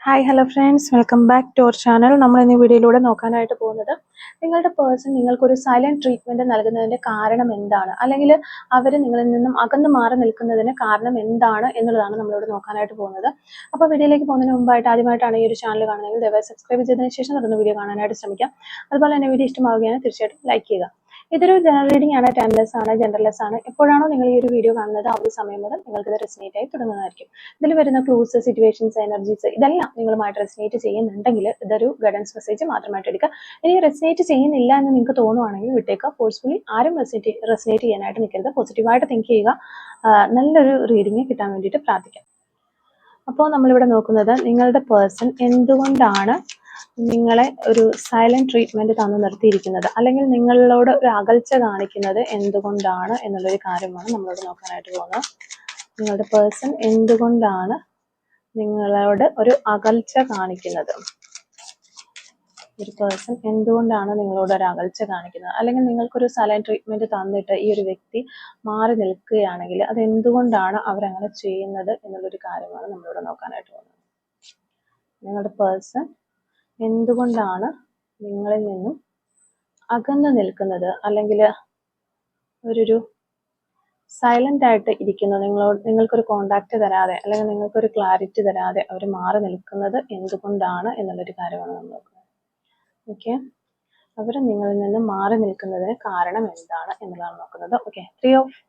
Hi hello friends, welcome back to our channel. നമ്മൾ ഇന്ന് വീഡിയോയിലൂടെ നോക്കാനായിട്ട് പോകുന്നത് നിങ്ങളുടെ പേഴ്സൺ നിങ്ങൾക്കൊരു സൈലന്റ് ട്രീറ്റ്മെന്റ് നൽകുന്നതിന്റെ കാരണം എന്താണ്, അല്ലെങ്കിൽ അവർ നിങ്ങളിൽ നിന്നും അകന്നു മാറി നിൽക്കുന്നതിന് കാരണം എന്താണ് എന്നുള്ളതാണ് നമ്മളിവിടെ നോക്കാനായിട്ട് പോകുന്നത്. അപ്പോൾ വീഡിയോയിലേക്ക് പോകുന്നതിന് മുമ്പായിട്ട് ആദ്യമായിട്ടാണ് ഈ ഒരു ചാനൽ കാണുന്നതെങ്കിൽ ദയവായി സബ്സ്ക്രൈബ് ചെയ്തതിന് ശേഷം തുടർന്ന് വീഡിയോ കാണാനായിട്ട് ശ്രമിക്കാം. അതുപോലെ തന്നെ വീഡിയോ ഇഷ്ടമാവുകയാണെങ്കിൽ തീർച്ചയായിട്ടും ലൈക്ക് ചെയ്യുക. ഇതൊരു ജനറൽ റീഡിംഗ് ആണ്, ടൈംലെസ് ആണ്, ജനറൽലെസ് ആണ്. എപ്പോഴാണോ നിങ്ങൾ ഈ ഒരു വീഡിയോ കാണുന്നത് ആ ഒരു സമയം മുതൽ നിങ്ങൾക്ക് ഇത് റെസിനേറ്റ് ആയി തുടങ്ങുന്നതായിരിക്കും. ഇതിൽ വരുന്ന ക്ലൂസ്, സിറ്റുവേഷൻസ്, എനർജീസ് ഇതെല്ലാം നിങ്ങളുമായിട്ട് റെസിനേറ്റ് ചെയ്യുന്നുണ്ടെങ്കിൽ ഇതൊരു ഗൈഡൻസ് മെസ്സേജ് മാത്രമായിട്ട് എടുക്കുക. ഇനി റെസിനേറ്റ് ചെയ്യുന്നില്ല എന്ന് നിങ്ങൾക്ക് തോന്നുവാണെങ്കിൽ വിട്ടേക്കുക. ഫോഴ്സ്ഫുള്ളി ആരും റെസിനേറ്റ് ചെയ്യാനായിട്ട് നിൽക്കരുത്. പോസിറ്റീവായിട്ട് തിങ്ക് ചെയ്യുക. നല്ലൊരു റീഡിങ് കിട്ടാൻ വേണ്ടിയിട്ട് പ്രാർത്ഥിക്കാം. അപ്പോൾ നമ്മളിവിടെ നോക്കുന്നത് നിങ്ങളുടെ പേഴ്സൺ എന്തുകൊണ്ടാണ് നിങ്ങളെ ഒരു സൈലന്റ് ട്രീറ്റ്മെന്റ് തന്നു നിർത്തിയിരിക്കുന്നത്, അല്ലെങ്കിൽ നിങ്ങളോട് ഒരു അകൽച്ച കാണിക്കുന്നത് എന്തുകൊണ്ടാണ് എന്നുള്ളൊരു കാര്യമാണ് നമ്മളോട് നോക്കാനായിട്ട് പോകുന്നത്. നിങ്ങളുടെ പേഴ്സൺ എന്തുകൊണ്ടാണ് നിങ്ങളോട് ഒരു അകൽച്ച കാണിക്കുന്നത്, ഒരു പേഴ്സൺ എന്തുകൊണ്ടാണ് നിങ്ങളോട് ഒരു അകൽച്ച കാണിക്കുന്നത്, അല്ലെങ്കിൽ നിങ്ങൾക്കൊരു സൈലന്റ് ട്രീറ്റ്മെന്റ് തന്നിട്ട് ഈ ഒരു വ്യക്തി മാറി നിൽക്കുകയാണെങ്കിൽ അത് എന്തുകൊണ്ടാണ് അവരങ്ങനെ ചെയ്യുന്നത് എന്നുള്ളൊരു കാര്യമാണ് നമ്മളിവിടെ നോക്കാനായിട്ട് പോകുന്നത്. നിങ്ങളുടെ പേഴ്സൺ എന്തുകൊണ്ടാണ് നിങ്ങളിൽ നിന്നും അകന്നു നിൽക്കുന്നത്, അല്ലെങ്കിൽ ഒരു സൈലന്റ് ആയിട്ട് ഇരിക്കുന്നു, നിങ്ങൾക്കൊരു കോണ്ടാക്ട് തരാതെ, അല്ലെങ്കിൽ നിങ്ങൾക്കൊരു ക്ലാരിറ്റി തരാതെ അവർ മാറി നിൽക്കുന്നത് എന്തുകൊണ്ടാണ് എന്നുള്ളൊരു കാര്യമാണ് നമ്മൾ നോക്കുന്നത്. ഓക്കെ, അവർ നിങ്ങളിൽ നിന്ന് മാറി നിൽക്കുന്നതിന് കാരണം എന്താണ് എന്നുള്ളതാണ് നോക്കുന്നത്. ഓക്കെ, 3 ഓഫ്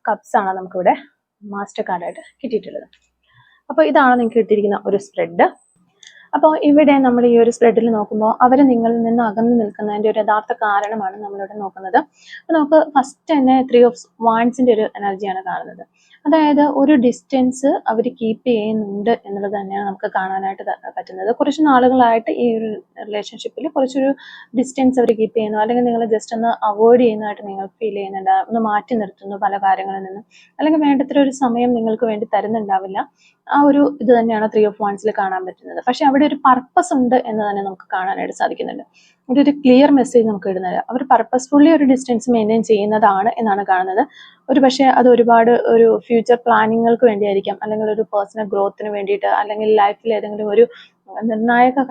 കപ്സ് ആണ് നമുക്കിവിടെ മാസ്റ്റർ കാർഡായിട്ട് കിട്ടിയിട്ടുള്ളത്. അപ്പോൾ ഇതാണ് നിങ്ങൾക്ക് കിട്ടിയിരിക്കുന്ന ഒരു സ്പ്രെഡ്. അപ്പോൾ ഇവിടെ നമ്മൾ ഈ ഒരു സ്പ്രെഡിൽ നോക്കുമ്പോൾ അവർ നിങ്ങളിൽ നിന്ന് അകന്നു നിൽക്കുന്നതിൻ്റെ ഒരു യഥാർത്ഥ കാരണമാണ് നമ്മളിവിടെ നോക്കുന്നത്. അപ്പോൾ നമുക്ക് ഫസ്റ്റ് തന്നെ 3 ഓഫ് വാൻഡ്സിൻ്റെ ഒരു എനർജിയാണ് കാണുന്നത്. അതായത് ഒരു ഡിസ്റ്റൻസ് അവർ കീപ്പ് ചെയ്യുന്നുണ്ട് എന്നുള്ളത് തന്നെയാണ് നമുക്ക് കാണാനായിട്ട് പറ്റുന്നത്. കുറച്ച് നാളുകളായിട്ട് ഈ ഒരു റിലേഷൻഷിപ്പിൽ കുറച്ചൊരു ഡിസ്റ്റൻസ് അവർ കീപ്പ് ചെയ്യുന്നു, അല്ലെങ്കിൽ നിങ്ങൾ ജസ്റ്റ് ഒന്ന് അവോയ്ഡ് ചെയ്യുന്നതായിട്ട് നിങ്ങൾക്ക് ഫീൽ ചെയ്യുന്നുണ്ട്, ഒന്ന് മാറ്റി നിർത്തുന്നു പല കാര്യങ്ങളിൽ നിന്നും, അല്ലെങ്കിൽ വേണ്ടത്ര ഒരു സമയം നിങ്ങൾക്ക് വേണ്ടി തരുന്നുണ്ടാവില്ല. ആ ഒരു ഇത് തന്നെയാണ് 3 ഓഫ് വാൻഡ്സിൽ കാണാൻ പറ്റുന്നത്. പക്ഷെ അവിടെ ഒരു പർപ്പസ് ഉണ്ട് എന്ന് തന്നെ നമുക്ക് കാണാനായിട്ട് സാധിക്കുന്നുണ്ട്. ഒരു ക്ലിയർ മെസ്സേജ് നമുക്ക് ഇടുന്നത് അവർ പർപ്പസ്ഫുള്ളി ഒരു ഡിസ്റ്റൻസ് മെയിൻറ്റെയിൻ ചെയ്യുന്നതാണ് എന്നാണ് കാണുന്നത്. ഒരു പക്ഷേ അത് ഒരുപാട് ഒരു ഫ്യൂച്ചർ പ്ലാനിങ്ങൾക്ക് വേണ്ടിയായിരിക്കാം, അല്ലെങ്കിൽ ഒരു പേഴ്സണൽ ഗ്രോത്തിന് വേണ്ടിയിട്ട്, അല്ലെങ്കിൽ ലൈഫിൽ ഏതെങ്കിലും ഒരു നിർണായക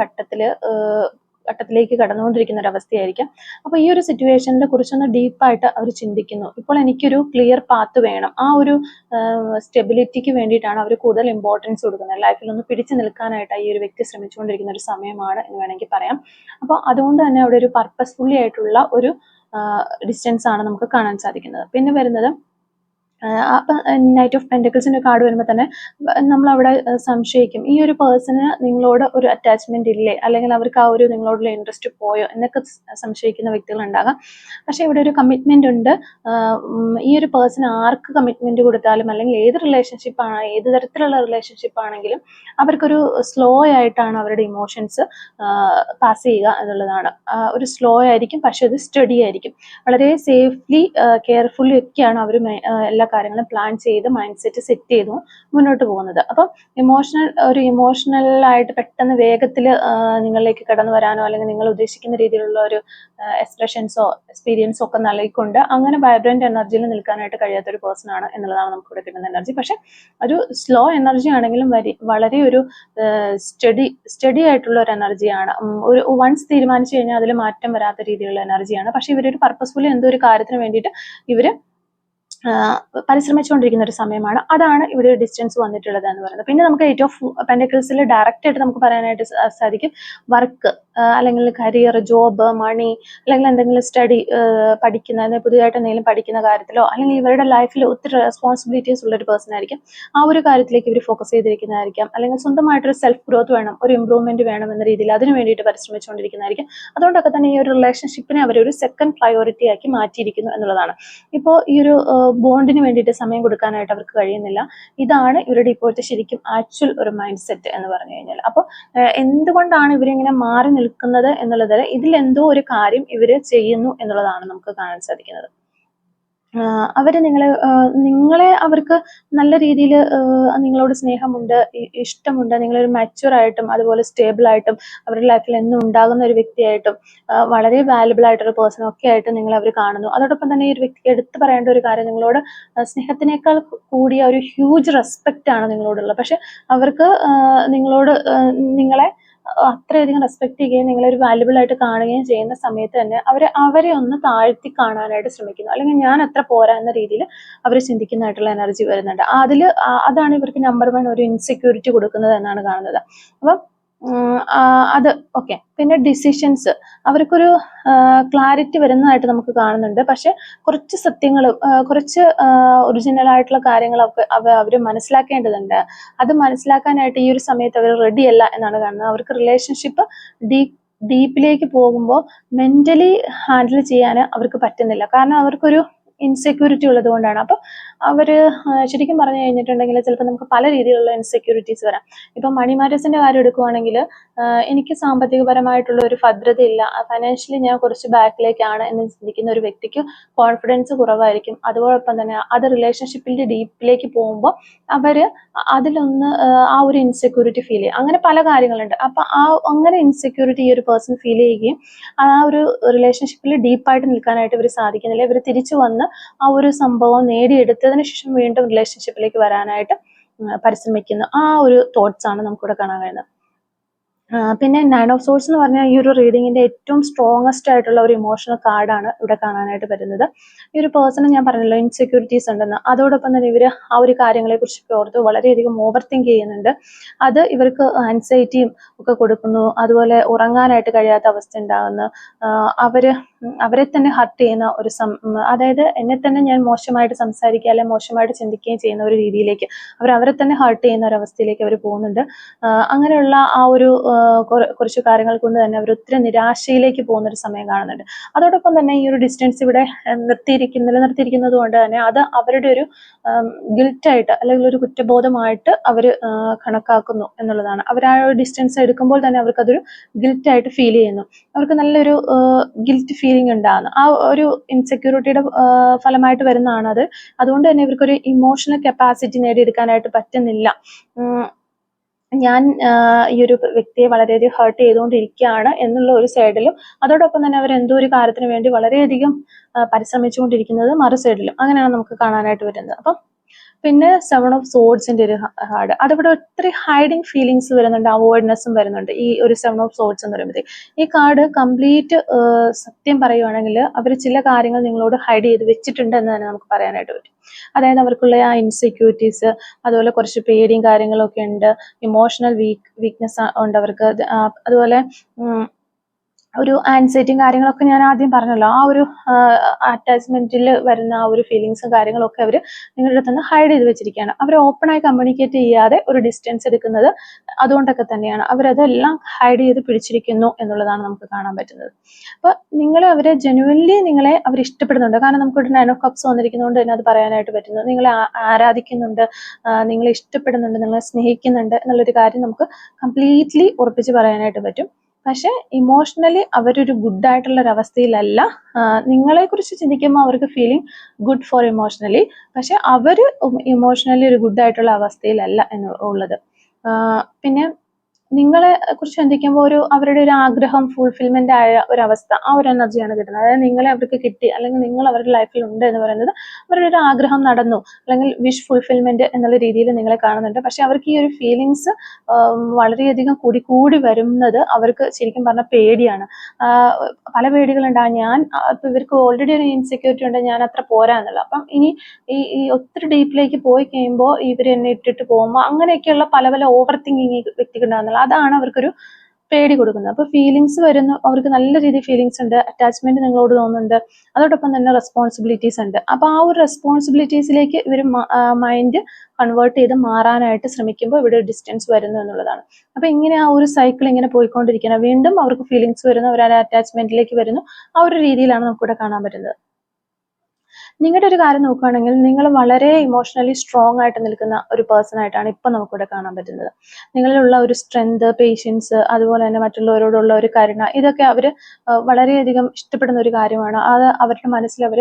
ഘട്ടത്തിലേക്ക് കടന്നുകൊണ്ടിരിക്കുന്ന ഒരു അവസ്ഥയായിരിക്കാം. അപ്പോൾ ഈ ഒരു സിറ്റുവേഷനെ കുറിച്ചൊന്ന് ഡീപ്പായിട്ട് അവർ ചിന്തിക്കുന്നു. ഇപ്പോൾ എനിക്കൊരു ക്ലിയർ പാത്ത് വേണം, ആ ഒരു സ്റ്റെബിലിറ്റിക്ക് വേണ്ടിയിട്ടാണ് അവർ കൂടുതൽ ഇമ്പോർട്ടൻസ് കൊടുക്കുന്നത്. ലൈഫിൽ ഒന്ന് പിടിച്ചു നിൽക്കാനായിട്ട് ഈ ഒരു വ്യക്തി ശ്രമിച്ചുകൊണ്ടിരിക്കുന്ന ഒരു സമയമാണ് എന്ന് വേണമെങ്കിൽ പറയാം. അപ്പോൾ അതുകൊണ്ട് തന്നെ അവിടെ ഒരു പർപ്പസ്ഫുള്ളി ആയിട്ടുള്ള ഒരു ഡിസ്റ്റൻസ് ആണ് നമുക്ക് കാണാൻ സാധിക്കുന്നത്. പിന്നെ വരുന്നത് അപ്പം നൈറ്റ് ഓഫ് പെൻറ്റക്കിൾസിൻ്റെ കാർഡ് വരുമ്പോൾ തന്നെ നമ്മളവിടെ സംശയിക്കും, ഈ ഒരു പേഴ്സണ് നിങ്ങളോട് ഒരു അറ്റാച്ച്മെന്റ് ഇല്ലേ, അല്ലെങ്കിൽ അവർക്ക് ആ ഒരു നിങ്ങളോടുള്ള ഇൻട്രസ്റ്റ് പോയോ എന്നൊക്കെ സംശയിക്കുന്ന വ്യക്തികളുണ്ടാകാം. പക്ഷേ ഇവിടെ ഒരു കമ്മിറ്റ്മെന്റ് ഉണ്ട്. ഈ ഒരു പേഴ്സൺ ആർക്ക് കമ്മിറ്റ്മെന്റ് കൊടുത്താലും, അല്ലെങ്കിൽ ഏത് റിലേഷൻഷിപ്പാണ്, ഏത് തരത്തിലുള്ള റിലേഷൻഷിപ്പ് ആണെങ്കിലും അവർക്കൊരു സ്ലോ ആയിട്ടാണ് അവരുടെ ഇമോഷൻസ് പാസ് ചെയ്യുക എന്നുള്ളതാണ്. ഒരു സ്ലോ ആയിരിക്കും, പക്ഷെ അത് സ്റ്റഡി ആയിരിക്കും. വളരെ സേഫ്ലി കെയർഫുള്ളി ഒക്കെയാണ് അവർ എല്ലാ കാര്യങ്ങളും പ്ലാൻ ചെയ്ത് മൈൻഡ് സെറ്റ് ചെയ്തു മുന്നോട്ട് പോകുന്നത്. അപ്പം ഇമോഷണലായിട്ട് പെട്ടെന്ന് വേഗത്തിൽ നിങ്ങളിലേക്ക് കടന്നു വരാനോ, അല്ലെങ്കിൽ നിങ്ങൾ ഉദ്ദേശിക്കുന്ന രീതിയിലുള്ള ഒരു എക്സ്പ്രഷൻസോ എക്സ്പീരിയൻസോ ഒക്കെ നൽകിക്കൊണ്ട് അങ്ങനെ വൈബ്രന്റ് എനർജിയിൽ നിൽക്കാനായിട്ട് കഴിയാത്ത ഒരു പേഴ്സൺ ആണ് എന്നുള്ളതാണ് നമുക്ക് ഇവിടെ കിട്ടുന്ന എനർജി. പക്ഷെ ഒരു സ്ലോ എനർജി ആണെങ്കിലും വളരെ ഒരു സ്റ്റഡി ആയിട്ടുള്ള ഒരു എനർജിയാണ്. ഒരു വൺസ് തീരുമാനിച്ചു കഴിഞ്ഞാൽ അതിൽ മാറ്റം വരാത്ത രീതിയിലുള്ള എനർജിയാണ്. പക്ഷെ ഇവരൊരു പർപ്പസ്ഫുള്ളി എന്തോ ഒരു കാര്യത്തിന് വേണ്ടിയിട്ട് ഇവര് പരിശ്രമിച്ചുകൊണ്ടിരിക്കുന്ന ഒരു സമയമാണ്. അതാണ് ഇവിടെ ഡിസ്റ്റൻസ് വന്നിട്ടുള്ളത് എന്ന് പറയുന്നത്. പിന്നെ നമുക്ക് 8 ഓഫ് പെൻറ്റക്കിൾസിൽ ഡയറക്റ്റ് ആയിട്ട് നമുക്ക് പറയാനായിട്ട് സാധിക്കും വർക്ക്, അല്ലെങ്കിൽ കരിയർ, ജോബ്, മണി, അല്ലെങ്കിൽ എന്തെങ്കിലും സ്റ്റഡി, പഠിക്കുന്ന പുതിയതായിട്ട് എന്തെങ്കിലും പഠിക്കുന്ന കാര്യത്തിലോ, അല്ലെങ്കിൽ ഇവരുടെ ലൈഫിൽ ഒത്തിരി റെസ്പോൺസിബിലിറ്റീസ് ഉള്ളൊരു പേഴ്സൺ ആയിരിക്കും. ആ ഒരു കാര്യത്തിലേക്ക് ഇവർ ഫോക്കസ് ചെയ്തിരിക്കുന്നതായിരിക്കാം. അല്ലെങ്കിൽ സ്വന്തമായിട്ടൊരു സെൽഫ് ഗ്രോത്ത് വേണം, ഒരു ഇമ്പ്രൂവ്മെന്റ് വേണം എന്ന രീതിയിൽ അതിനു വേണ്ടിയിട്ട് പരിശ്രമിച്ചുകൊണ്ടിരിക്കുന്നതായിരിക്കും. അതുകൊണ്ടൊക്കെ തന്നെ ഈ ഒരു റിലേഷൻഷിപ്പിനെ അവരൊരു സെക്കൻഡ് പ്രയോറിറ്റി ആക്കി മാറ്റിയിരിക്കുന്നു എന്നുള്ളതാണ്. ഇപ്പോൾ ഈ ഒരു ബോണ്ടിന് വേണ്ടിയിട്ട് സമയം കൊടുക്കാനായിട്ട് അവർക്ക് കഴിയുന്നില്ല. ഇതാണ് ഇവരുടെ ഇപ്പോഴത്തെ ശരിക്കും ആക്ച്വൽ ഒരു മൈൻഡ് സെറ്റ് എന്ന് പറഞ്ഞു കഴിഞ്ഞാൽ. അപ്പോൾ എന്തുകൊണ്ടാണ് ഇവരിങ്ങനെ മാറി നിൽക്കുന്നത് എന്നുള്ളത്, ഇതിലെന്തോ ഒരു കാര്യം ഇവർ ചെയ്യുന്നു എന്നുള്ളതാണ് നമുക്ക് കാണാൻ സാധിക്കുന്നത്. അവര് നിങ്ങളെ അവർക്ക് നല്ല രീതിയിൽ നിങ്ങളോട് സ്നേഹമുണ്ട്, ഇഷ്ടമുണ്ട്, നിങ്ങളൊരു mature ആയിട്ടും അതുപോലെ സ്റ്റേബിൾ ആയിട്ടും അവരുടെ ലൈഫിൽ എന്നും ഉണ്ടാകുന്ന ഒരു വ്യക്തിയായിട്ടും വളരെ വാല്യുബിൾ ആയിട്ടൊരു പേഴ്സൺ ഒക്കെ ആയിട്ട് നിങ്ങളെ അവർ കാണുന്നു. അതോടൊപ്പം തന്നെ ഈ ഒരു വ്യക്തിക്ക് എടുത്തു പറയേണ്ട ഒരു കാര്യം, നിങ്ങളോട് സ്നേഹത്തിനേക്കാൾ കൂടിയ ഒരു ഹ്യൂജ് റെസ്പെക്റ്റ് ആണ് നിങ്ങളോടുള്ളത്. പക്ഷെ അവർക്ക് നിങ്ങളോട് നിങ്ങളെ അത്രയധികം റെസ്പെക്ട് ചെയ്യുകയും നിങ്ങളെ ഒരു വാല്യുബിൾ ആയിട്ട് കാണുകയും ചെയ്യുന്ന സമയത്ത് തന്നെ അവരെ ഒന്ന് താഴ്ത്തി കാണാനായിട്ട് ശ്രമിക്കുന്നു, അല്ലെങ്കിൽ ഞാൻ അത്ര പോരാ എന്ന രീതിയിൽ അവർ ചിന്തിക്കുന്നതായിട്ടുള്ള എനർജി വരുന്നുണ്ട്. അതാണ് ഇവർക്ക് നമ്പർ 1 ഒരു ഇൻസെക്യൂരിറ്റി കൊടുക്കുന്നത് എന്നാണ് കാണുന്നത്. അപ്പം അത് ഓക്കെ. പിന്നെ ഡിസിഷൻസ്, അവർക്കൊരു ക്ലാരിറ്റി വരുന്നതായിട്ട് നമുക്ക് കാണുന്നുണ്ട്. പക്ഷെ കുറച്ച് സത്യങ്ങളും കുറച്ച് ഒറിജിനൽ ആയിട്ടുള്ള കാര്യങ്ങളൊക്കെ അവർ മനസ്സിലാക്കേണ്ടതുണ്ട്. അത് മനസ്സിലാക്കാനായിട്ട് ഈ ഒരു സമയത്ത് അവർ റെഡി അല്ല എന്നാണ് കാണുന്നത്. അവർക്ക് റിലേഷൻഷിപ്പ് ഡീപ്പിലേക്ക് പോകുമ്പോൾ മെന്റലി ഹാൻഡിൽ ചെയ്യാൻ അവർക്ക് പറ്റുന്നില്ല. കാരണം അവർക്കൊരു ഇൻസെക്യൂരിറ്റി ഉള്ളത് കൊണ്ടാണ്. അപ്പൊ അവര് ശരിക്കും പറഞ്ഞു കഴിഞ്ഞിട്ടുണ്ടെങ്കിൽ ചിലപ്പോൾ നമുക്ക് പല രീതിയിലുള്ള ഇൻസെക്യൂരിറ്റീസ് വരാം. ഇപ്പൊ മണി മാറ്റേഴ്സിന്റെ കാര്യം എടുക്കുവാണെങ്കിൽ എനിക്ക് സാമ്പത്തികപരമായിട്ടുള്ള ഒരു ഭദ്രതയില്ല, ഫൈനാൻഷ്യലി ഞാൻ കുറച്ച് ബാക്കിലേക്കാണ് എന്ന് ചിന്തിക്കുന്ന ഒരു വ്യക്തിക്ക് കോൺഫിഡൻസ് കുറവായിരിക്കും. അതോടൊപ്പം തന്നെ അത് റിലേഷൻഷിപ്പിന്റെ ഡീപ്പിലേക്ക് പോകുമ്പോൾ അവര് അതിലൊന്ന് ആ ഒരു ഇൻസെക്യൂരിറ്റി ഫീൽ ചെയ്യും. അങ്ങനെ പല കാര്യങ്ങളുണ്ട്. അപ്പൊ അങ്ങനെ ഇൻസെക്യൂരിറ്റി ഈ ഒരു പേഴ്സൺ ഫീൽ ചെയ്യുകയും ആ ഒരു റിലേഷൻഷിപ്പിൽ ഡീപ്പായിട്ട് നിൽക്കാനായിട്ട് ഇവർ സാധിക്കുന്നില്ല. ഇവർ തിരിച്ചു വന്ന് ആ ഒരു സംഭവം നേടിയെടുത്തതിന് ശേഷം വീണ്ടും റിലേഷൻഷിപ്പിലേക്ക് വരാനായിട്ട് പരിശ്രമിക്കുന്ന ആ ഒരു തോട്ട്സ് ആണ് നമുക്കിവിടെ കാണാൻ കഴിയുന്നത്. പിന്നെ 9 ഓഫ് സോഴ്സ് എന്ന് പറഞ്ഞാൽ ഈ ഒരു റീഡിങ്ങിന്റെ ഏറ്റവും സ്ട്രോങ്ങസ്റ്റ് ആയിട്ടുള്ള ഒരു ഇമോഷണൽ കാർഡാണ് ഇവിടെ കാണാനായിട്ട് വരുന്നത്. ഈ ഒരു പേഴ്സണ് ഞാൻ പറഞ്ഞല്ലോ ഇൻസെക്യൂരിറ്റീസ് ഉണ്ടെന്ന്. അതോടൊപ്പം തന്നെ ഇവർ ആ ഒരു കാര്യങ്ങളെ കുറിച്ചൊക്കെ ഓർത്ത് വളരെയധികം ഓവർ തിങ്ക് ചെയ്യുന്നുണ്ട്. അത് ഇവർക്ക് ആൻസൈറ്റിയും ഒക്കെ കൊടുക്കുന്നു. അതുപോലെ ഉറങ്ങാനായിട്ട് കഴിയാത്ത അവസ്ഥ ഉണ്ടാകുന്നു. അവരെ തന്നെ ഹർട്ട് ചെയ്യുന്ന ഒരു അതായത് എന്നെ തന്നെ ഞാൻ മോശമായിട്ട് സംസാരിക്കുക അല്ലെങ്കിൽ മോശമായിട്ട് ചിന്തിക്കുകയും ചെയ്യുന്ന ഒരു രീതിയിലേക്ക് അവരെ തന്നെ ഹർട്ട് ചെയ്യുന്ന ഒരു അവസ്ഥയിലേക്ക് അവർ പോകുന്നുണ്ട്. അങ്ങനെയുള്ള ആ ഒരു കുറച്ച് കാര്യങ്ങൾ കൊണ്ട് തന്നെ അവർ ഒത്തിരി നിരാശയിലേക്ക് പോകുന്ന ഒരു സമയം കാണുന്നുണ്ട്. അതോടൊപ്പം തന്നെ ഈ ഒരു ഡിസ്റ്റൻസ് ഇവിടെ നിലനിർത്തിയിരിക്കുന്നത് കൊണ്ട് തന്നെ അത് അവരുടെ ഒരു ഗിൽറ്റായിട്ട് അല്ലെങ്കിൽ ഒരു കുറ്റബോധമായിട്ട് അവർ കണക്കാക്കുന്നു എന്നുള്ളതാണ്. അവർ ആ ഒരു ഡിസ്റ്റൻസ് എടുക്കുമ്പോൾ തന്നെ അവർക്കതൊരു ഗിൽറ്റായിട്ട് ഫീൽ ചെയ്യുന്നു. അവർക്ക് നല്ലൊരു ഗിൽറ്റ് ഫീലിംഗ് ഉണ്ടാകുന്നു. ആ ഒരു ഇൻസെക്യൂരിറ്റിയുടെ ഫലമായിട്ട് വരുന്നതാണ് അത്. അതുകൊണ്ട് തന്നെ ഇവർക്കൊരു ഇമോഷണൽ കപ്പാസിറ്റി നേടിയെടുക്കാനായിട്ട് പറ്റുന്നില്ല. ഞാൻ ഈ ഒരു വ്യക്തിയെ വളരെയധികം ഹേർട്ട് ചെയ്തുകൊണ്ടിരിക്കുകയാണ് എന്നുള്ള ഒരു സൈഡിലും, അതോടൊപ്പം തന്നെ അവർ എന്തോ ഒരു കാര്യത്തിന് വേണ്ടി വളരെയധികം പരിശ്രമിച്ചുകൊണ്ടിരിക്കുന്നത് മറു സൈഡിലും, അങ്ങനെയാണ് നമുക്ക് കാണാനായിട്ട് വരുന്നത്. അപ്പം പിന്നെ 7 ഓഫ് സോഡ്സിന്റെ ഒരു കാർഡ്, അതിവിടെ ഒത്തിരി ഹൈഡിങ് ഫീലിങ്സ് വരുന്നുണ്ട്, അവോയ്ഡ്നെസ്സും വരുന്നുണ്ട് ഈ ഒരു 7 ഓഫ് സോഡ്സ് എന്ന് പറയുമ്പോൾ. ഈ കാർഡ് കംപ്ലീറ്റ് സത്യം പറയുവാണെങ്കിൽ അവർ ചില കാര്യങ്ങൾ നിങ്ങളോട് ഹൈഡ് ചെയ്ത് വെച്ചിട്ടുണ്ട് എന്ന് തന്നെ നമുക്ക് പറയാനായിട്ട് പറ്റും. അതായത് അവർക്കുള്ള ആ ഇൻസെക്യൂരിറ്റീസ്, അതുപോലെ കുറച്ച് പേടിയും കാര്യങ്ങളൊക്കെ ഉണ്ട്, ഇമോഷണൽ വീക്ക്നെസ് ഉണ്ട് അവർക്ക്. അതുപോലെ ഒരു ആൻസൈറ്റിയും കാര്യങ്ങളൊക്കെ ഞാൻ ആദ്യം പറഞ്ഞല്ലോ, ആ ഒരു അറ്റാച്ച്മെന്റിൽ വരുന്ന ആ ഒരു ഫീലിങ്സും കാര്യങ്ങളൊക്കെ അവർ നിങ്ങളുടെ അടുത്ത് നിന്ന് ഹൈഡ് ചെയ്ത് വെച്ചിരിക്കുകയാണ്. അവർ ഓപ്പണായി കമ്മ്യൂണിക്കേറ്റ് ചെയ്യാതെ ഒരു ഡിസ്റ്റൻസ് എടുക്കുന്നത് അതുകൊണ്ടൊക്കെ തന്നെയാണ്. അവരതെല്ലാം ഹൈഡ് ചെയ്ത് പിടിച്ചിരിക്കുന്നു എന്നുള്ളതാണ് നമുക്ക് കാണാൻ പറ്റുന്നത്. അപ്പൊ അവരെ ജെന്യുവൻലി അവർ ഇഷ്ടപ്പെടുന്നുണ്ട്. കാരണം നമുക്കൊരു 9 ഓഫ് കപ്സ് വന്നിരിക്കുന്നതുകൊണ്ട് തന്നെ അത് പറയാനായിട്ട് പറ്റുന്നു. നിങ്ങളെ ആരാധിക്കുന്നുണ്ട്, നിങ്ങളെ ഇഷ്ടപ്പെടുന്നുണ്ട്, നിങ്ങളെ സ്നേഹിക്കുന്നുണ്ട് എന്നുള്ളൊരു കാര്യം നമുക്ക് കംപ്ലീറ്റ്ലി ഉറപ്പിച്ച് പറയാനായിട്ട് പറ്റും. പക്ഷെ ഇമോഷണലി അവരൊരു ഗുഡ് ആയിട്ടുള്ള ഒരു അവസ്ഥയിലല്ല. നിങ്ങളെ കുറിച്ച് ചിന്തിക്കുമ്പോൾ അവർക്ക് ഫീലിംഗ് ഗുഡ് ഫോർ ഇമോഷണലി, പക്ഷെ അവര് ഇമോഷണലി ഒരു ഗുഡ് ആയിട്ടുള്ള അവസ്ഥയിലല്ല എന്നുള്ളത്. പിന്നെ നിങ്ങളെ കുറിച്ച് ചിന്തിക്കുമ്പോൾ അവരുടെ ഒരു ആഗ്രഹം ഫുൾഫിൽമെന്റ് ആയ ഒരു അവസ്ഥ, ആ ഒരു എനർജിയാണ് കിട്ടുന്നത്. അതായത് നിങ്ങളെ അവർക്ക് കിട്ടി, അല്ലെങ്കിൽ നിങ്ങൾ അവരുടെ ലൈഫിൽ ഉണ്ട് എന്ന് പറയുന്നത് അവരുടെ ഒരു ആഗ്രഹം നടന്നു, അല്ലെങ്കിൽ വിഷ് ഫുൾഫിൽമെന്റ് എന്നുള്ള രീതിയിൽ നിങ്ങളെ കാണുന്നുണ്ട്. പക്ഷെ അവർക്ക് ഈ ഒരു ഫീലിങ്സ് വളരെയധികം കൂടി വരുന്നത് അവർക്ക് ശരിക്കും പറഞ്ഞ പേടിയാണ്. പല പേടികളുണ്ടാകും. ഇവർക്ക് ഓൾറെഡി ഒരു ഇൻസെക്യൂരിറ്റി ഉണ്ട്, ഞാൻ അത്ര പോരാ എന്നുള്ളത്. അപ്പം ഇനി ഈ ഒത്തിരി ഡീപ്പിലേക്ക് പോയി കഴിയുമ്പോൾ ഇവർ എന്നെ ഇട്ടിട്ട് പോകുമ്പോൾ അങ്ങനെയൊക്കെയുള്ള പല ഓവർ തിങ്കിങ് വ്യക്തിക്കുണ്ടാകുന്നില്ല. അതാണ് അവർക്കൊരു പേടി കൊടുക്കുന്നത്. അപ്പൊ ഫീലിങ്സ് വരുന്നു, അവർക്ക് നല്ല രീതിയിൽ ഫീലിങ്സ് ഉണ്ട്, അറ്റാച്ച്മെന്റ് നിങ്ങളോട് തോന്നുന്നുണ്ട്, അതോടൊപ്പം തന്നെ റെസ്പോൺസിബിലിറ്റീസ് ഉണ്ട്. അപ്പൊ ആ ഒരു റെസ്പോൺസിബിലിറ്റീസിലേക്ക് ഇവർ മൈൻഡ് കൺവേർട്ട് ചെയ്ത് മാറാനായിട്ട് ശ്രമിക്കുമ്പോൾ ഇവിടെ ഡിസ്റ്റൻസ് വരുന്നു എന്നുള്ളതാണ്. അപ്പൊ ഇങ്ങനെ ആ ഒരു സൈക്കിൾ ഇങ്ങനെ പോയിക്കൊണ്ടിരിക്കണം. വീണ്ടും അവർക്ക് ഫീലിങ്സ് വരുന്നു, അവർ അറ്റാച്ച്മെന്റിലേക്ക് വരുന്നു. ആ ഒരു രീതിയിലാണ് നമുക്കിവിടെ കാണാൻ പറ്റുന്നത്. നിങ്ങളുടെ ഒരു കാര്യം നോക്കുകയാണെങ്കിൽ നിങ്ങൾ വളരെ ഇമോഷണലി സ്ട്രോങ് ആയിട്ട് നിൽക്കുന്ന ഒരു പേഴ്സൺ ആയിട്ടാണ് ഇപ്പം നമുക്കിവിടെ കാണാൻ പറ്റുന്നത്. നിങ്ങളിലുള്ള ഒരു സ്ട്രെങ്ത്, പേഷ്യൻസ്, അതുപോലെ തന്നെ മറ്റുള്ളവരോടുള്ള ഒരു കരുണ, ഇതൊക്കെ അവർ വളരെയധികം ഇഷ്ടപ്പെടുന്ന ഒരു കാര്യമാണ്. അത് അവരുടെ മനസ്സിൽ അവർ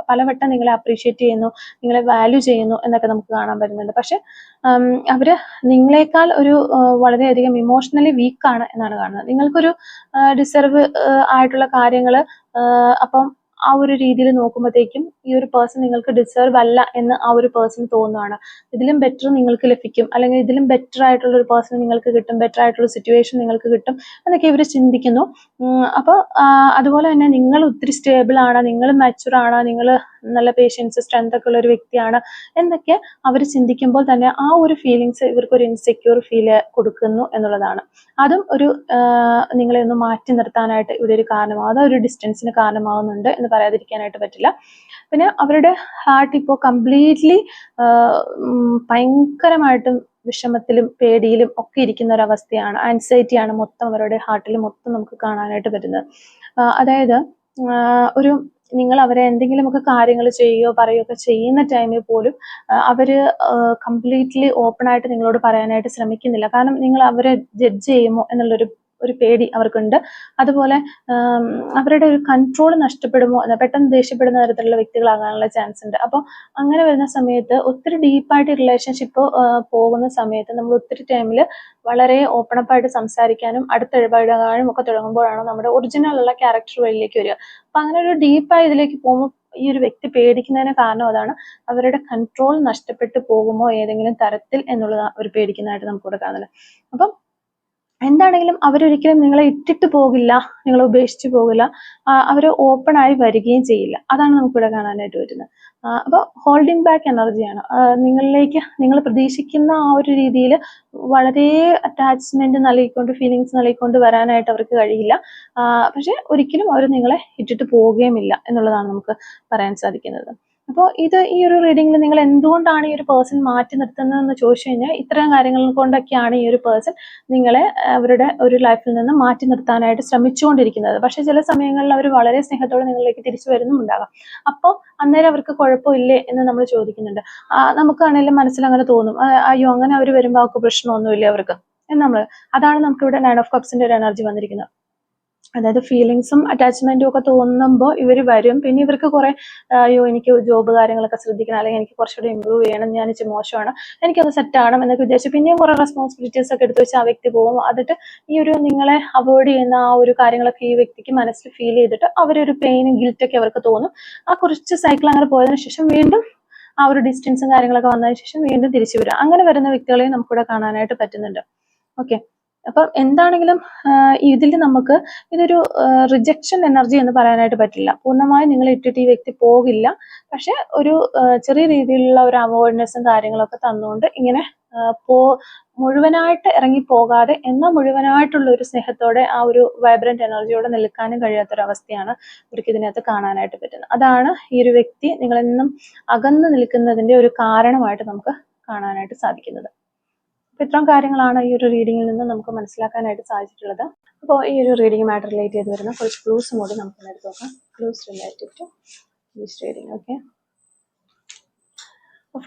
പലവട്ടം നിങ്ങളെ അപ്രീഷിയേറ്റ് ചെയ്യുന്നു, നിങ്ങളെ വാല്യൂ ചെയ്യുന്നു എന്നൊക്കെ നമുക്ക് കാണാൻ പറ്റുന്നുണ്ട്. പക്ഷെ അവർ നിങ്ങളെക്കാൾ ഒരു വളരെയധികം ഇമോഷണലി വീക്കാണ് എന്നാണ് കാണുന്നത്. നിങ്ങൾക്കൊരു ഡിസർവ് ആയിട്ടുള്ള കാര്യങ്ങൾ അപ്പം ആ ഒരു രീതിയിൽ നോക്കുമ്പോഴത്തേക്കും ഈ ഒരു പേഴ്സൺ നിങ്ങൾക്ക് ഡിസേർവ് അല്ല എന്ന് ആ ഒരു പേഴ്സൺ തോന്നുകയാണ്. ഇതിലും ബെറ്റർ നിങ്ങൾക്ക് ലഭിക്കും, അല്ലെങ്കിൽ ഇതിലും ബെറ്റർ ആയിട്ടുള്ള ഒരു പേഴ്സൺ നിങ്ങൾക്ക് കിട്ടും, ബെറ്റർ ആയിട്ടുള്ള സിറ്റുവേഷൻ നിങ്ങൾക്ക് കിട്ടും എന്നൊക്കെ ഇവർ ചിന്തിക്കുന്നു. അപ്പോൾ അതുപോലെ തന്നെ നിങ്ങൾ ഒത്തിരി സ്റ്റേബിൾ ആണ്, നിങ്ങൾ മാച്ചുർ ആണ്, നിങ്ങൾ നല്ല പേഷ്യൻസ്, സ്ട്രെങ്ത് ഒക്കെ ഉള്ള ഒരു വ്യക്തിയാണ് എന്നൊക്കെ അവർ ചിന്തിക്കുമ്പോൾ തന്നെ ആ ഒരു ഫീലിങ്സ് ഇവർക്ക് ഒരു ഇൻസെക്യൂർ ഫീൽ കൊടുക്കുന്നു എന്നുള്ളതാണ്. അതും ഒരു നിങ്ങളെ ഒന്ന് മാറ്റി നിർത്താനായിട്ട് ഇവിടെ ഒരു കാരണമാകും, അതൊരു ഡിസ്റ്റൻസിന് കാരണമാകുന്നുണ്ട് എന്ന് പറയാതിരിക്കാനായിട്ട് പറ്റില്ല. പിന്നെ അവരുടെ ഹാർട്ട് ഇപ്പോൾ കംപ്ലീറ്റ്ലി ഭയങ്കരമായിട്ടും വിഷമത്തിലും പേടിയിലും ഒക്കെ ഇരിക്കുന്ന ഒരു അവസ്ഥയാണ്. ആൻസൈറ്റിയാണ് മൊത്തം അവരുടെ ഹാർട്ടിൽ മൊത്തം നമുക്ക് കാണാനായിട്ട് പറ്റുന്നത്. അതായത് ഒരു നിങ്ങൾ അവരെ എന്തെങ്കിലുമൊക്കെ കാര്യങ്ങൾ ചെയ്യുകയോ പറയുകയോ ഒക്കെ ചെയ്യുന്ന ടൈമിൽ പോലും അവർ കംപ്ലീറ്റ്ലി ഓപ്പൺ ആയിട്ട് നിങ്ങളോട് പറയാനായിട്ട് ശ്രമിക്കുന്നില്ല. കാരണം നിങ്ങൾ അവരെ ജഡ്ജ് ചെയ്യുമോ എന്നുള്ളൊരു പേടി അവർക്കുണ്ട്. അതുപോലെ അവരുടെ ഒരു കൺട്രോൾ നഷ്ടപ്പെടുമോ എന്ന്, പെട്ടെന്ന് ദേഷ്യപ്പെടുന്ന തരത്തിലുള്ള വ്യക്തികളാകാനുള്ള ചാൻസ് ഉണ്ട്. അപ്പോൾ അങ്ങനെ വരുന്ന സമയത്ത് ഒത്തിരി ഡീപ്പായിട്ട് റിലേഷൻഷിപ്പ് പോകുന്ന സമയത്ത് നമ്മൾ ഒത്തിരി ടൈമിൽ വളരെ ഓപ്പണപ്പായിട്ട് സംസാരിക്കാനും അടുത്തിടപഴകാനും ഒക്കെ തുടങ്ങുമ്പോഴാണ് നമ്മുടെ ഒറിജിനൽ ഉള്ള ക്യാരക്ടർ വെളിയിലേക്ക് വരിക. അപ്പൊ അങ്ങനെ ഒരു ഡീപ്പായി ഇതിലേക്ക് പോകുമ്പോൾ ഈ ഒരു വ്യക്തി പേടിക്കുന്നതിന് കാരണം അതാണ്. അവരുടെ കൺട്രോൾ നഷ്ടപ്പെട്ടു പോകുമോ ഏതെങ്കിലും തരത്തിൽ എന്നുള്ളത് ഒരു പേടിക്കുന്നതായിട്ട് നമുക്കിവിടെ കാണുന്നത്. അപ്പം എന്താണെങ്കിലും അവരൊരിക്കലും നിങ്ങളെ ഇട്ടിട്ട് പോകില്ല, നിങ്ങളെ ഉപേക്ഷിച്ച് പോകില്ല, അവർ ഓപ്പൺ ആയി വരികയും ചെയ്യില്ല. അതാണ് നമുക്കിവിടെ കാണാനായിട്ട് വരുന്നത്. അപ്പോൾ ഹോൾഡിംഗ് ബാക്ക് എനർജിയാണ്. നിങ്ങളിലേക്ക് നിങ്ങൾ പ്രതീക്ഷിക്കുന്ന ആ ഒരു രീതിയിൽ വളരെ അറ്റാച്ച്മെന്റ് നൽകിക്കൊണ്ട്, ഫീലിങ്സ് നൽകിക്കൊണ്ട് വരാനായിട്ട് അവർക്ക് കഴിയില്ല. പക്ഷെ ഒരിക്കലും അവർ നിങ്ങളെ ഇട്ടിട്ട് പോവുകയുമില്ല എന്നുള്ളതാണ് നമുക്ക് പറയാൻ സാധിക്കുന്നത്. അപ്പോൾ ഈ ഒരു റീഡിങ്ങിൽ നിങ്ങൾ എന്തുകൊണ്ടാണ് ഈ ഒരു പേഴ്സൺ മാറ്റി നിർത്തുന്നതെന്ന് ചോദിച്ചു കഴിഞ്ഞാൽ ഇത്തരം കാര്യങ്ങൾ കൊണ്ടൊക്കെയാണ് ഈ ഒരു പേഴ്സൺ നിങ്ങളെ അവരുടെ ഒരു ലൈഫിൽ നിന്ന് മാറ്റി നിർത്താനായിട്ട് ശ്രമിച്ചുകൊണ്ടിരിക്കുന്നത്. പക്ഷെ ചില സമയങ്ങളിൽ അവർ വളരെ സ്നേഹത്തോടെ നിങ്ങളിലേക്ക് തിരിച്ചു വരുന്നുണ്ടാകാം. അപ്പോൾ അന്നേരം അവർക്ക് കുഴപ്പമില്ലേ എന്ന് നമ്മൾ ചോദിക്കുന്നുണ്ട്. നമുക്കാണെങ്കിലും മനസ്സിൽ അങ്ങനെ തോന്നും, അയ്യോ അങ്ങനെ അവർ വരുമ്പോൾ അവർക്ക് പ്രശ്നമൊന്നുമില്ല അവർക്ക് എന്ന് നമ്മൾ. അതാണ് നമുക്കിവിടെ 9 ഓഫ് കപ്സിന്റെ ഒരു എനർജി വന്നിരിക്കുന്നത്. അതായത് ഫീലിങ്സും അറ്റാച്ച്മെന്റും ഒക്കെ തോന്നുമ്പോൾ ഇവർ വരും. പിന്നെ ഇവർക്ക് കുറെ അയ്യോ എനിക്ക് ജോബ് കാര്യങ്ങളൊക്കെ ശ്രദ്ധിക്കണം, അല്ലെങ്കിൽ എനിക്ക് കുറച്ചുകൂടി ഇമ്പ്രൂവ് ചെയ്യണം, ഞാൻ ഇച്ചിരി മോശമാണ്, എനിക്കത് സെറ്റ് ആവണം എന്നൊക്കെ വിചാരിച്ചു പിന്നെയും കുറെ റെസ്പോൺസിബിലിറ്റീസ് ഒക്കെ എടുത്ത് വെച്ച് ആ വ്യക്തി പോകും. എന്നിട്ട് ഈ ഒരു നിങ്ങളെ അവോയ്ഡ് ചെയ്യുന്ന ആ ഒരു കാര്യങ്ങളൊക്കെ ഈ വ്യക്തിക്ക് മനസ്സിൽ ഫീൽ ചെയ്തിട്ട് അവരൊരു പെയിനും ഗിൽറ്റൊക്കെ അവർക്ക് തോന്നും. ആ കുറച്ച് സൈക്കിൾ അങ്ങനെ പോയതിനു ശേഷം വീണ്ടും ആ ഒരു ഡിസ്റ്റൻസും കാര്യങ്ങളൊക്കെ വന്നതിന് ശേഷം വീണ്ടും തിരിച്ചു വരിക. അങ്ങനെ വരുന്ന വ്യക്തികളെയും നമുക്കിവിടെ കാണാനായിട്ട് പറ്റുന്നുണ്ട്. ഓക്കെ, അപ്പം എന്താണെങ്കിലും ഇതിൽ നമുക്ക് ഇതൊരു റിജക്ഷൻ എനർജി എന്ന് പറയാനായിട്ട് പറ്റില്ല. പൂർണ്ണമായും നിങ്ങൾ ഇട്ടിട്ട് ഈ വ്യക്തി പോകില്ല. പക്ഷെ ഒരു ചെറിയ രീതിയിലുള്ള ഒരു അവോയ്ഡ്നെസ്സും കാര്യങ്ങളൊക്കെ തന്നുകൊണ്ട് ഇങ്ങനെ മുഴുവനായിട്ട് ഇറങ്ങി പോകാതെ എന്നാൽ മുഴുവനായിട്ടുള്ള ഒരു സ്നേഹത്തോടെ ആ ഒരു വൈബ്രന്റ് എനർജിയോടെ നിൽക്കാനും കഴിയാത്തൊരവസ്ഥയാണ് ഇവർക്ക് ഇതിനകത്ത് കാണാനായിട്ട് പറ്റുന്നത്. അതാണ് ഈ ഒരു വ്യക്തി നിങ്ങളിൽ നിന്നും അകന്നു നിൽക്കുന്നതിന്റെ ഒരു കാരണമായിട്ട് നമുക്ക് കാണാനായിട്ട് സാധിക്കുന്നത്. അപ്പോൾ ഇത്രയും കാര്യങ്ങളാണ് ഈ ഒരു റീഡിങ്ങിൽ നിന്ന് നമുക്ക് മനസ്സിലാക്കാനായിട്ട് സാധിച്ചിട്ടുള്ളത്. അപ്പോൾ ഈ ഒരു റീഡിങ്ങുമായിട്ട് റിലേറ്റ് ചെയ്ത് വരുന്ന കുറച്ച് ക്ലൂസും കൂടി നമുക്ക് എടുത്ത് നോക്കാം. Clues related to this reading. Okay,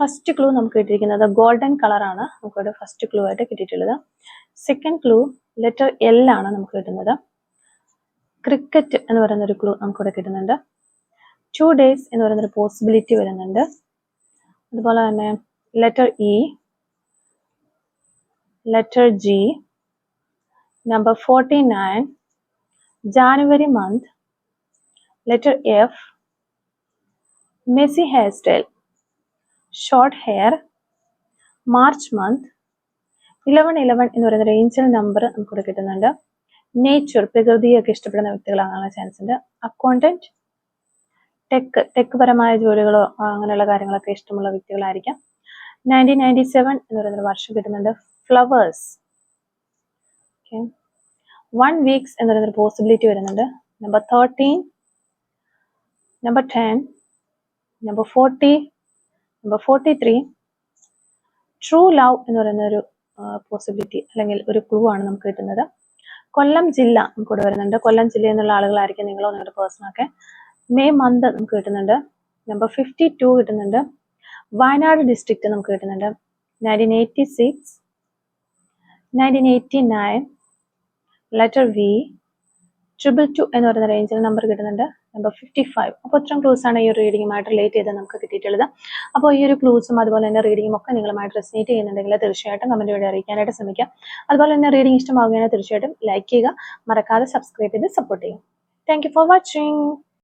first clue നമുക്ക് കിട്ടിയിരിക്കുന്നത് ഗോൾഡൻ കളറാണ് നമുക്കിവിടെ ഫസ്റ്റ് ക്ലൂ ആയിട്ട് കിട്ടിയിട്ടുള്ളത്. സെക്കൻഡ് ക്ലൂ ലെറ്റർ എൽ ആണ് നമുക്ക് കിട്ടുന്നത്. ക്രിക്കറ്റ് എന്ന് പറയുന്നൊരു ക്ലൂ നമുക്കിവിടെ കിട്ടുന്നുണ്ട്. 2 days എന്ന് പറയുന്നൊരു പോസിബിലിറ്റി വരുന്നുണ്ട്. അതുപോലെ തന്നെ letter E, letter G, number 49, January month, letter F, messy hairstyle, short hair, March month, 1111 എന്ന് പറയുന്ന ഏഞ്ചൽ നമ്പർ നമുക്കിവിടെ കിട്ടുന്നുണ്ട്. നേച്ചർ, പ്രകൃതിയൊക്കെ ഇഷ്ടപ്പെടുന്ന വ്യക്തികളാകാനുള്ള ചാൻസ് ഉണ്ട്. അക്കൗണ്ടന്റ്, ടെക് പരമായ ജോലികളോ അങ്ങനെയുള്ള കാര്യങ്ങളൊക്കെ ഇഷ്ടമുള്ള വ്യക്തികളായിരിക്കാം. 1997 എന്ന് പറയുന്ന വർഷം കിട്ടുന്നുണ്ട്. Flowers, okay. 1 weeks എന്ന് പറയുന്നൊരു പോസിബിലിറ്റി വരുന്നുണ്ട്. Number 13, number 10, number 40, number 43, true love എന്ന് പറയുന്ന ഒരു പോസിബിലിറ്റി അല്ലെങ്കിൽ ഒരു ക്ലൂ ആണ് നമുക്ക് കിട്ടുന്നത്. കൊല്ലം ജില്ല നമുക്കിവിടെ വരുന്നുണ്ട്. കൊല്ലം ജില്ലയിൽ നിന്നുള്ള ആളുകളായിരിക്കും നിങ്ങളോ നിങ്ങളുടെ പേഴ്സണൊക്കെ. മെയ് മന്ത് നമുക്ക് കിട്ടുന്നുണ്ട്. നമ്പർ 52 കിട്ടുന്നുണ്ട്. വയനാട് ഡിസ്ട്രിക്റ്റ് നമുക്ക് കിട്ടുന്നുണ്ട്. 1986, 1989, ലെറ്റർ വി, 222 എന്ന് പറയുന്ന റേഞ്ചിൽ നമ്പർ കിട്ടുന്നുണ്ട്. നമ്പർ 55. അപ്പോൾ ഇത്രയും ക്ലൂസ് ആണ് ഈ ഒരു റീഡിങ്ങുമായിട്ട് റിലേറ്റ് ചെയ്ത് നമുക്ക് കിട്ടിയിട്ടുള്ളത്. അപ്പോൾ ഈ ഒരു ക്ലൂസും അതുപോലെ തന്നെ റീഡിങ്ങും ഒക്കെ നിങ്ങളുമായിട്ട് റെസനേറ്റ് ചെയ്യുന്നുണ്ടെങ്കിൽ തീർച്ചയായിട്ടും കമന്റ് വഴി അറിയിക്കാനായിട്ട് ശ്രമിക്കുക. അതുപോലെ തന്നെ റീഡിംഗ് ഇഷ്ടമാവുകയാണെങ്കിൽ തീർച്ചയായിട്ടും ലൈക്ക് ചെയ്യുക, മറക്കാതെ സബ്സ്ക്രൈബ് ചെയ്ത് സപ്പോർട്ട് ചെയ്യുക. Thank you for watching.